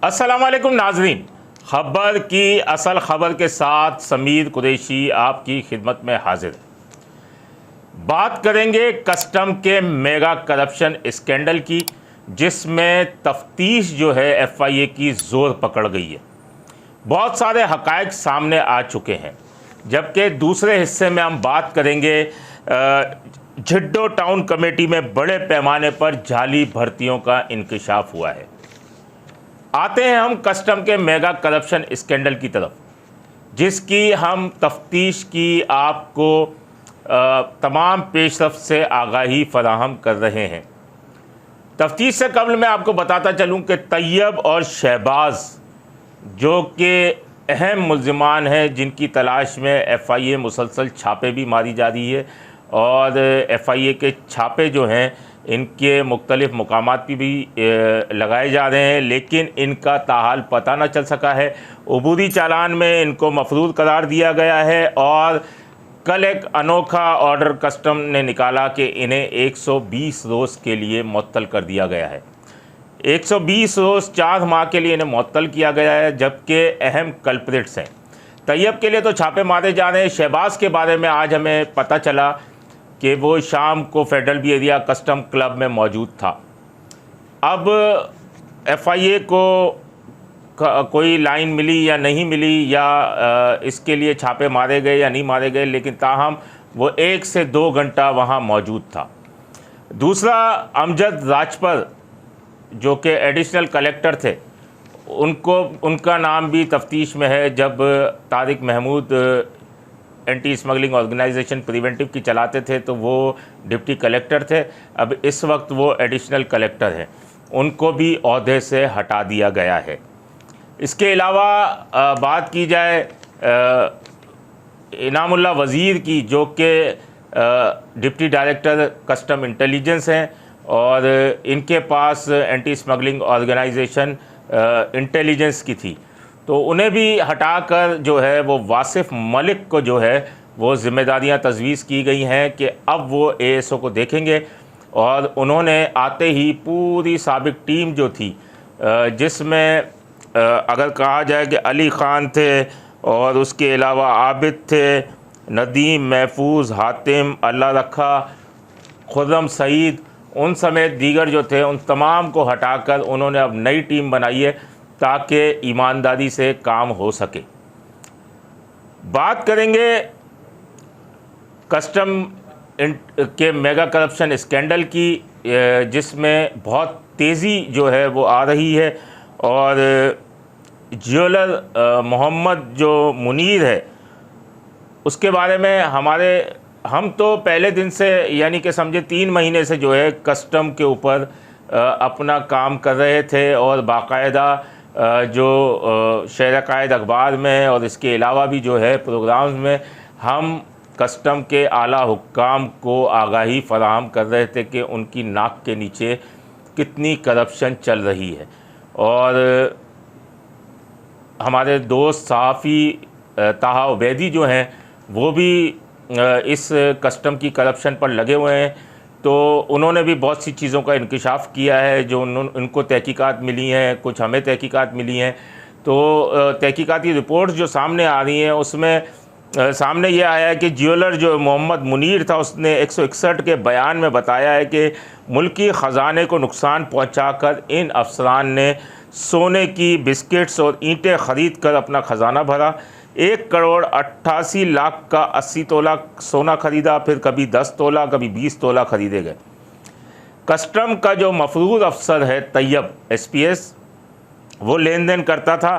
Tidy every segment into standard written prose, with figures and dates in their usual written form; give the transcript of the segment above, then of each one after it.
अस्सलाम वालेकुम नाजरीन, खबर की असल खबर के साथ समीर कुरैशी आपकी खिदमत में हाजिर है। बात करेंगे कस्टम के मेगा करप्शन स्कैंडल की, जिसमें तफ्तीश जो है FIA की ज़ोर पकड़ गई है। बहुत सारे हक़ाइक़ सामने आ चुके हैं। जबकि दूसरे हिस्से में हम बात करेंगे झिड्डो टाउन कमेटी में बड़े पैमाने पर जाली भर्तियों का इंकशाफ हुआ है। आते हैं हम कस्टम के मेगा करप्शन स्कैंडल की तरफ, जिसकी हम तफ्तीश की आपको तमाम पेशरफ्त से आगाही फराहम कर रहे हैं। तफ्तीश से कबल मैं आपको बताता चलूं कि तैयब और शहबाज जो कि अहम मुल्ज़िमान हैं, जिनकी तलाश में FIA मुसलसल छापे भी मारी जा रही है और FIA के छापे जो हैं इनके मुख्तलिफ़ मकामात पर भी लगाए जा रहे हैं, लेकिन इनका ताहाल पता न चल सका है। अबूरी चालान में इनको मफरूज़ करार दिया गया है और कल एक अनोखा ऑर्डर कस्टम ने निकाला कि इन्हें 120 रोज़ के लिए मुअत्तल कर दिया गया है। 120 रोज़ 4 माह के लिए इन्हें मुअत्तल किया गया है। जबकि अहम कल्प्रिट्स हैं। तैयब के लिए तो छापे मारे जा रहे हैं। शहबाज के बारे में आज हमें पता चला कि वो शाम को federal B area custom club में मौजूद था। अब FIA को कोई लाइन मिली या नहीं मिली, या इसके लिए छापे मारे गए या नहीं मारे गए, लेकिन ताहम वो 1 से 2 घंटा वहाँ मौजूद था। दूसरा, अमजद राजपर जो कि एडिशनल कलेक्टर थे, उनका नाम भी तफ्तीश में है। जब Tariq Mahmood anti smuggling organisation preventive की चलाते थे तो वो डिप्टी कलेक्टर थे। अब इस वक्त वो एडिशनल कलेक्टर हैं। उनको भी ओहदे से हटा दिया गया है। इसके अलावा बात की जाए इनामुल्लाह वज़ीर की, जो कि डिप्टी डायरेक्टर कस्टम इंटेलिजेंस हैं और इनके पास एंटी स्मगलिंग ऑर्गेनाइजेशन इंटेलिजेंस की थी, तो उन्हें भी हटाकर जो है वो वासिफ मलिक को जो है वो ज़िम्मेदारियां तजवीज़ की गई हैं कि अब वो ASO को देखेंगे। और उन्होंने आते ही पूरी साबिक टीम जो थी, जिसमें अगर कहा जाए कि अली ख़ान थे और उसके अलावा आबिद थे, नदीम, महफूज, हातिम, अल्लाह रखा, खुर्रम सईद, उन समेत दीगर जो थे, उन तमाम को हटाकर उन्होंने अब नई टीम बनाई है ताकि ईमानदारी से काम हो सके। बात करेंगे कस्टम के मेगा करप्शन स्कैंडल की, जिसमें बहुत तेज़ी जो है वो आ रही है और ज्वेलर मोहम्मद जो मुनीर है, उसके बारे में हम तो पहले दिन से, यानी कि समझे 3 महीने से जो है कस्टम के ऊपर अपना काम कर रहे थे और बाकायदा जो शहर कायद अखबार में और इसके अलावा भी जो है प्रोग्राम्स में हम कस्टम के आला हुक्काम को आगाही फराहम कर रहे थे कि उनकी नाक के नीचे कितनी करप्शन चल रही है। और हमारे दोस्त सहाफ़ी ताहा उबैदी जो हैं वो भी इस कस्टम की करप्शन पर लगे हुए हैं, तो उन्होंने भी बहुत सी चीज़ों का इंकशाफ किया है जो उनको तहकीकात मिली हैं, कुछ हमें तहकीकात मिली हैं। तो तहकीकाती रिपोर्ट्स जो सामने आ रही हैं उसमें सामने ये आया है कि ज्वेलर जो मोहम्मद मुनीर था, उसने 161 के बयान में बताया है कि मुल्की ख़जाने को नुकसान पहुंचाकर इन अफसरान ने सोने की बिस्किट्स और ईंटें ख़रीद कर अपना ख़जाना भरा। 1 करोड़ 88 लाख का 80 तोला सोना ख़रीदा, फिर कभी 10 तोला कभी 20 तोला ख़रीदे गए। कस्टम का जो मफरूज़ अफसर है तैयब SPS, वो लेन देन करता था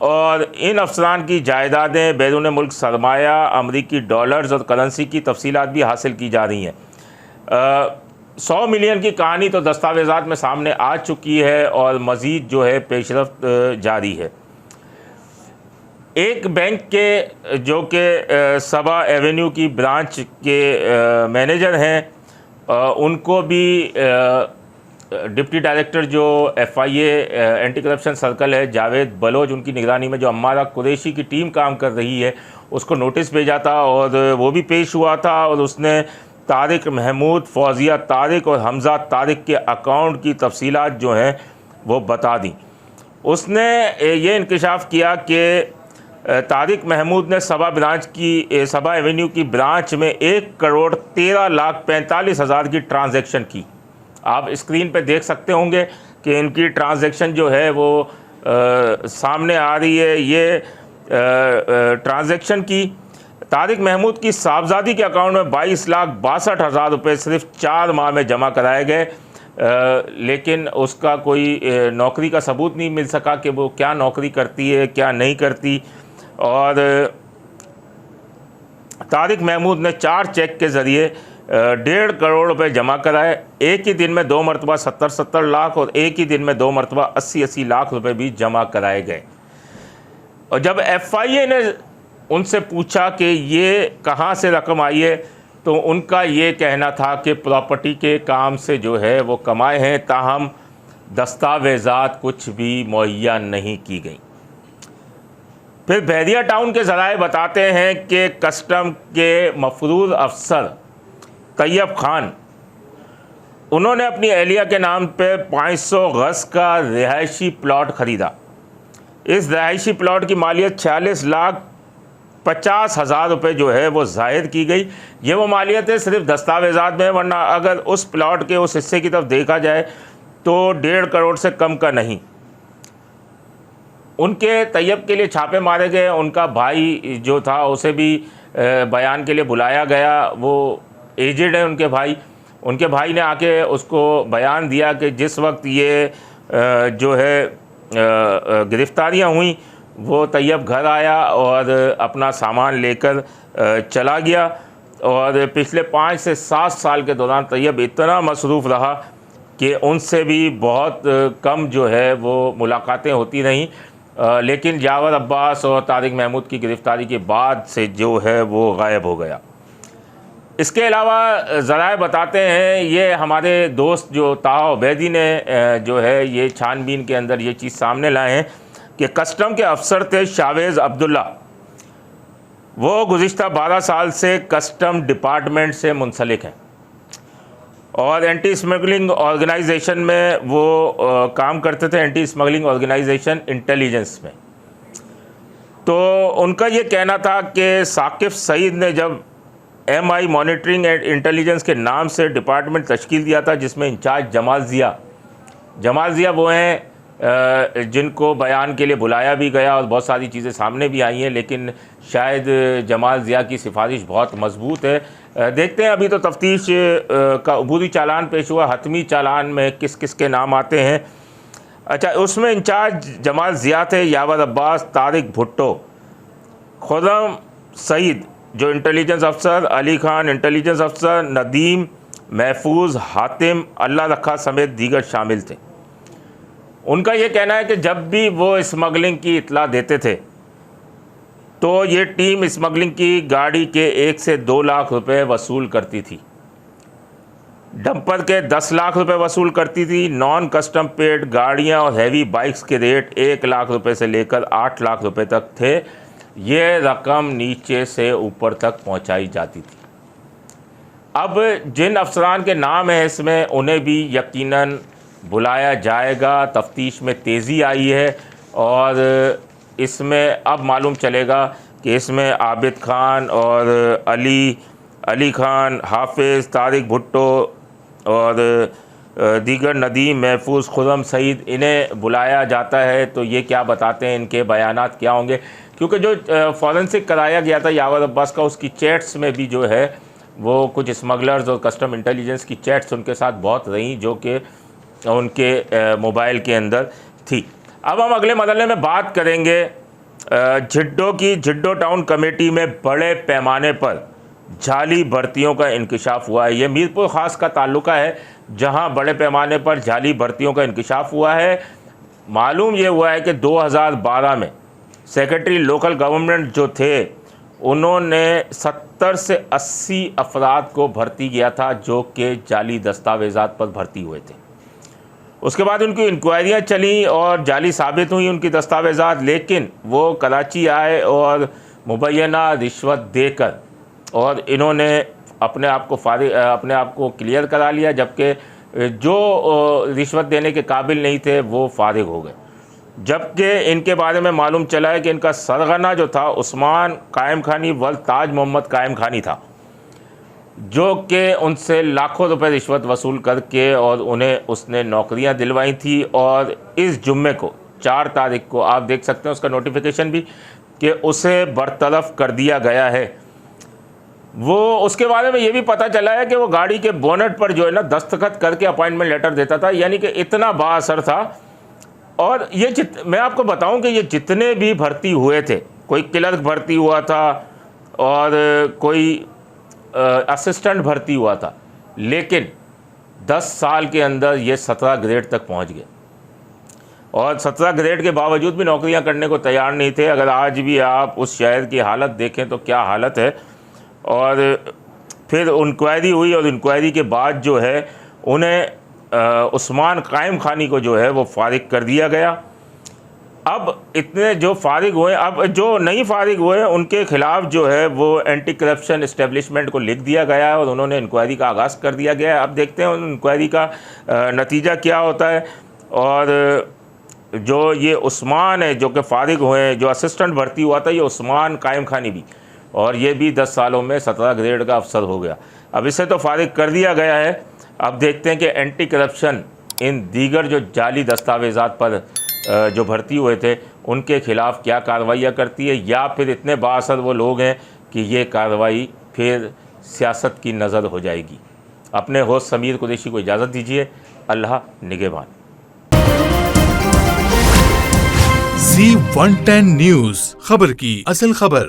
और इन अफसरान की जायदादें, बैरून मुल्क सरमाया, अमरीकी डॉलर्स और करेंसी की तफसीलात भी हासिल की जा रही हैं। 100 मिलियन की कहानी तो दस्तावेज़ात में सामने आ चुकी है और मज़ीद जो है पेशरफ्त जारी है। एक बैंक के जो कि सबा एवेन्यू की ब्रांच के मैनेजर हैं, उनको भी डिप्टी डायरेक्टर जो FIA एंटी करप्शन सर्कल है जावेद बलोच, उनकी निगरानी में जो अम्मारा कुरैशी की टीम काम कर रही है, उसको नोटिस भेजा था और वो भी पेश हुआ था और उसने तारिक महमूद, फौजिया तारिक और हमज़ा तारिक के अकाउंट की तफसीलात जो हैं वो बता दी। उसने ये इंकशाफ किया कि तारिक महमूद ने सबा ब्रांच की सबा एवेन्यू की ब्रांच में 1,13,45,000 की ट्रांजैक्शन की। आप स्क्रीन पे देख सकते होंगे कि इनकी ट्रांजैक्शन जो है वो सामने आ रही है। ये ट्रांजैक्शन की तारिक महमूद की साहबजादी के अकाउंट में 22,62,000 रुपये सिर्फ 4 माह में जमा कराए गए, लेकिन उसका कोई नौकरी का सबूत नहीं मिल सका कि वो क्या नौकरी करती है क्या नहीं करती। और तारिक महमूद ने 4 चेक के ज़रिए 1.5 करोड़ रुपए जमा कराए। एक ही दिन में 2 मरतबा 70 लाख और एक ही दिन में 2 मरतबा 80 लाख रुपए भी जमा कराए गए। और जब FIA ने उनसे पूछा कि ये कहाँ से रकम आई है, तो उनका ये कहना था कि प्रॉपर्टी के काम से जो है वो कमाए हैं, ताहम दस्तावेज़ात कुछ भी मुहैया नहीं की गई। फिर बहरिया टाउन के ज़राए बताते हैं कि कस्टम के मफरूज़ अफसर तैयब खान, उन्होंने अपनी एहलिया के नाम पे 500 गज़ का रिहायशी प्लॉट ख़रीदा। इस रिहायशी प्लॉट की मालियत 46,50,000 रुपये जो है वो ज़ाहिर की गई। ये वो मालियत है सिर्फ दस्तावेज़ात में, वरना अगर उस प्लॉट के उस हिस्से की तरफ देखा जाए तो 1.5 करोड़ से कम का नहीं। उनके तैयब के लिए छापे मारे गए। उनका भाई जो था उसे भी बयान के लिए बुलाया गया। वो एजेड है उनके भाई ने आके उसको बयान दिया कि जिस वक्त ये जो है गिरफ़्तारियाँ हुई वो तैयब घर आया और अपना सामान लेकर चला गया। और पिछले 5 से 7 साल के दौरान तैयब इतना मसरूफ़ रहा कि उनसे भी बहुत कम जो है वो मुलाकातें होती रहीं। लेकिन जावर अब्बास और तारिक महमूद की गिरफ़्तारी के बाद से जो है वो गायब हो गया। इसके अलावा ज़राए बताते हैं, ये हमारे दोस्त जो ताहा उबैदी ने जो है ये छानबीन के अंदर ये चीज़ सामने लाए हैं कि कस्टम के अफसर थे शावेज़ अब्दुल्ला। वो गुज़िश्ता 12 साल से कस्टम डिपार्टमेंट से मुंसलिक हैं और एंटी स्मगलिंग ऑर्गेनाइजेशन में वो काम करते थे, एंटी स्मगलिंग ऑर्गेनाइजेशन इंटेलिजेंस में। तो उनका ये कहना था कि साकिब सईद ने जब MI मॉनिटरिंग एंड इंटेलिजेंस के नाम से डिपार्टमेंट तश्कील दिया था, जिसमें इंचार्ज जमाल ज़िया वो हैं जिनको बयान के लिए बुलाया भी गया और बहुत सारी चीज़ें सामने भी आई हैं, लेकिन शायद जमाल ज़िया की सिफारिश बहुत मजबूत है। देखते हैं, अभी तो तफ्तीश का अबूरी चालान पेश हुआ, हतमी चालान में किस किस के नाम आते हैं। अच्छा, उसमें इंचार्ज जमाल ज़िया थे, यावर अब्बास, तारिक भुट्टो, खुर्रम सईद जो इंटेलिजेंस अफसर, अली खान इंटेलिजेंस अफसर, नदीम, महफूज, हातिम, अल्लाह रखा समेत दीगर शामिल थे। उनका ये कहना है कि जब भी वो स्मगलिंग की इत्तला देते थे तो ये टीम स्मगलिंग की गाड़ी के 1 से 2 लाख रुपए वसूल करती थी, डंपर के 10 लाख रुपए वसूल करती थी। नॉन कस्टम पेड गाड़ियाँ और हैवी बाइक्स के रेट 1 लाख रुपए से लेकर 8 लाख रुपए तक थे। ये रकम नीचे से ऊपर तक पहुंचाई जाती थी। अब जिन अफसरान के नाम हैं इसमें, उन्हें भी यकीनन बुलाया जाएगा। तफ्तीश में तेज़ी आई है और इसमें अब मालूम चलेगा कि इसमें आबिद खान और अली खान, हाफिज़, तारिक भुट्टो और दीगर, नदीम, महफूज, खुर्रम सईद, इन्हें बुलाया जाता है। तो ये क्या बताते हैं, इनके बयानात क्या होंगे, क्योंकि जो फॉरेंसिक कराया गया था यावर अब्बास का, उसकी चैट्स में भी जो है वो कुछ स्मगलर्स और कस्टम इंटेलिजेंस की चैट्स उनके साथ बहुत रही जो कि उनके मोबाइल के अंदर थी। अब हम अगले मरहले में बात करेंगे झिड्डो की। झिड्डो टाउन कमेटी में बड़े पैमाने पर जाली भर्तियों का इंकशाफ हुआ है। ये मीरपुर ख़ास का ताल्लुका है जहां बड़े पैमाने पर जाली भर्तियों का इंकशाफ हुआ है। मालूम ये हुआ है कि 2012 में सेक्रेटरी लोकल गवर्नमेंट जो थे उन्होंने 70 से 80 अफराद को भर्ती किया था जो कि जाली दस्तावेज़ात पर भर्ती हुए थे। उसके बाद उनकी इंक्वायरियाँ चली और जाली साबित हुई उनकी दस्तावेज़ात, लेकिन वो कराची आए और मुबैना रिश्वत देकर और इन्होंने अपने आप को क्लियर करा लिया, जबकि जो रिश्वत देने के काबिल नहीं थे वो फारिग हो गए। जबकि इनके बारे में मालूम चला है कि इनका सरगना जो था उस्मान कायम खानी वल ताज मोहम्मद कायम खानी था, जो कि उनसे लाखों रुपए रिश्वत वसूल करके और उन्हें उसने नौकरियां दिलवाई थी। और इस जुम्मे को 4 तारीख को आप देख सकते हैं उसका नोटिफिकेशन भी कि उसे बरतरफ कर दिया गया है। वो उसके बारे में ये भी पता चला है कि वो गाड़ी के बोनट पर जो है ना दस्तखत करके अपॉइंटमेंट लेटर देता था, यानी कि इतना बाअसर था। और ये मैं आपको बताऊं कि ये जितने भी भर्ती हुए थे, कोई क्लर्क भर्ती हुआ था और कोई असिस्टेंट भर्ती हुआ था, लेकिन 10 साल के अंदर ये 17 ग्रेड तक पहुंच गए और 17 ग्रेड के बावजूद भी नौकरियां करने को तैयार नहीं थे। अगर आज भी आप उस शहर की हालत देखें तो क्या हालत है। और फिर इंक्वायरी हुई और इंक्वायरी के बाद जो है उन्हें उस्मान कायम खानी को जो है वो फारिग कर दिया गया। अब इतने जो फारिग हुए, अब जो नहीं फारिग हुए उनके ख़िलाफ़ जो है वो एंटी करप्शन इस्टेब्लिशमेंट को लिख दिया गया है और उन्होंने इंक्वायरी का आगाज़ कर दिया गया है। अब देखते हैं उन इंक्वायरी का नतीजा क्या होता है। और जो ये उस्मान है जो कि फारिग हुए, जो असिस्टेंट भर्ती हुआ था, ये उस्मान कायम खानी भी, और ये भी 10 सालों में 17 ग्रेड का अफसर हो गया। अब इसे तो फारिग कर दिया गया है। अब देखते हैं कि एंटी करप्शन इन दीगर जो जाली दस्तावेज़ात पर जो भर्ती हुए थे उनके ख़िलाफ़ क्या कार्रवाइयाँ करती है, या फिर इतने बाअसर वो लोग हैं कि ये कार्रवाई फिर सियासत की नज़र हो जाएगी। अपने होस्ट समीर कुरैशी को इजाज़त दीजिए। अल्लाह निगहबान। Z110 न्यूज़, खबर की असल खबर।